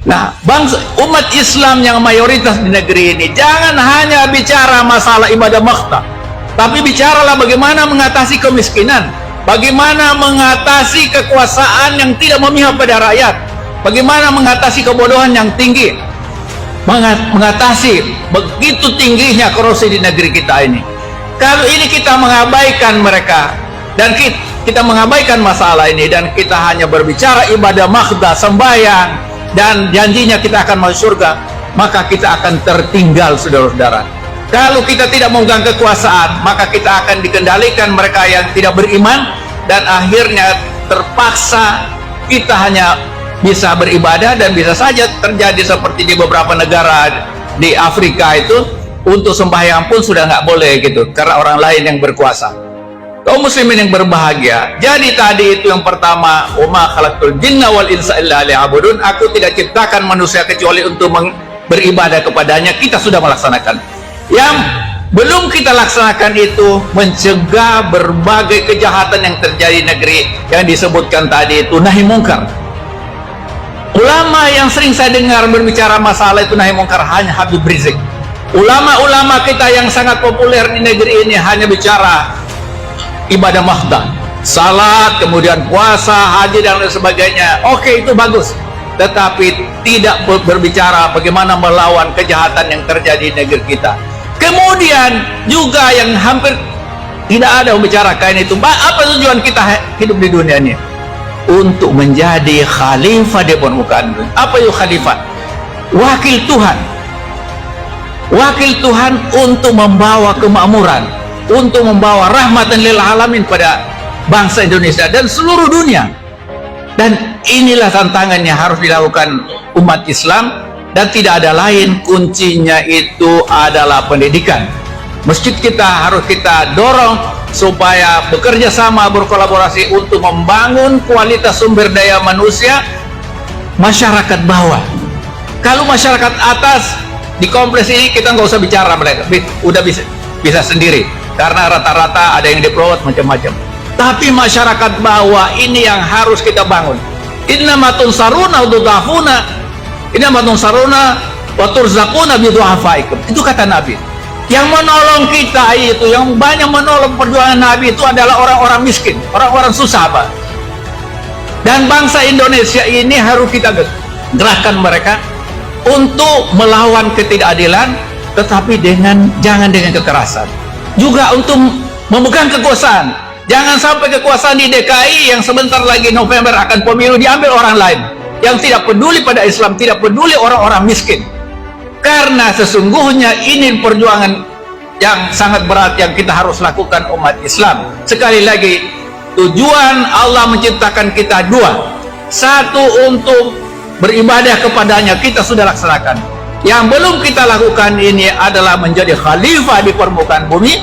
Nah, bangsa umat Islam yang mayoritas di negeri ini jangan hanya bicara masalah ibadah makta, tapi bicaralah bagaimana mengatasi kemiskinan, bagaimana mengatasi kekuasaan yang tidak memihak pada rakyat, bagaimana mengatasi kebodohan yang tinggi, mengatasi begitu tingginya korupsi di negeri kita ini. Kalau ini kita mengabaikan mereka dan kita mengabaikan masalah ini dan kita hanya berbicara ibadah makta, sembahyang, dan janjinya kita akan masuk surga, maka kita akan tertinggal, saudara-saudara. Kalau kita tidak memegang kekuasaan, maka kita akan dikendalikan mereka yang tidak beriman, dan akhirnya terpaksa kita hanya bisa beribadah, dan bisa saja terjadi seperti di beberapa negara di Afrika itu, untuk sembahyang pun sudah nggak boleh gitu, karena orang lain yang berkuasa. Kaum muslimin yang berbahagia, jadi tadi itu yang pertama, wama khalaqtul jinna wal insa illa liya'budun, aku tidak ciptakan manusia kecuali untuk beribadah kepadanya. Kita sudah melaksanakan. Yang belum kita laksanakan itu mencegah berbagai kejahatan yang terjadi di negeri yang disebutkan tadi itu, nahi mungkar. Ulama yang sering saya dengar berbicara masalah itu nahi mungkar hanya Habib Rizik. Ulama-ulama kita yang sangat populer di negeri ini hanya bicara ibadah mahdah, salat, kemudian puasa, haji, dan lain sebagainya. Oke, itu bagus, tetapi tidak berbicara bagaimana melawan kejahatan yang terjadi di negeri kita. Kemudian juga yang hampir tidak ada membicarakan itu, apa tujuan kita hidup di dunia ini? Untuk menjadi khalifah di permukaan dunia. Apa itu khalifah? Wakil Tuhan. Wakil Tuhan untuk membawa kemakmuran, untuk membawa rahmatan lil alamin pada bangsa Indonesia dan seluruh dunia. Dan inilah tantangannya harus dilakukan umat Islam, dan tidak ada lain, kuncinya itu adalah pendidikan. Masjid kita harus kita dorong supaya bekerja sama, berkolaborasi untuk membangun kualitas sumber daya manusia masyarakat bawah. Kalau masyarakat atas di kompleks ini kita nggak usah bicara, mereka udah bisa sendiri, karena rata-rata ada yang diperbuat macam-macam. Tapi masyarakat bawah ini yang harus kita bangun. Innama tunsaruna wa tudafuna, innama tunsaruna wa turzaquna bi du'afaikum. Itu kata Nabi. Yang menolong kita itu, yang banyak menolong perjuangan Nabi itu adalah orang-orang miskin, orang-orang susah, Pak. Dan bangsa Indonesia ini harus kita gerakan mereka untuk melawan ketidakadilan, tetapi jangan dengan kekerasan. Juga untuk memegang kekuasaan. Jangan sampai kekuasaan di DKI yang sebentar lagi November akan pemilu diambil orang lain yang tidak peduli pada Islam, tidak peduli orang-orang miskin. Karena sesungguhnya ini perjuangan yang sangat berat yang kita harus lakukan umat Islam. Sekali lagi, tujuan Allah menciptakan kita dua. Satu, untuk beribadah kepadanya, kita sudah laksanakan. Yang belum kita lakukan ini adalah menjadi khalifah di permukaan bumi,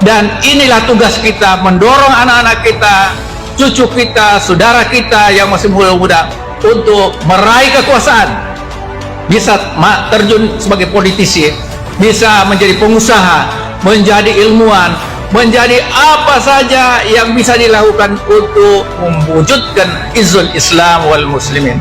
dan inilah tugas kita, mendorong anak-anak kita, cucu kita, saudara kita yang masih muda-muda untuk meraih kekuasaan, bisa terjun sebagai politisi, bisa menjadi pengusaha, menjadi ilmuwan, menjadi apa saja yang bisa dilakukan untuk mewujudkan izul Islam wal muslimin.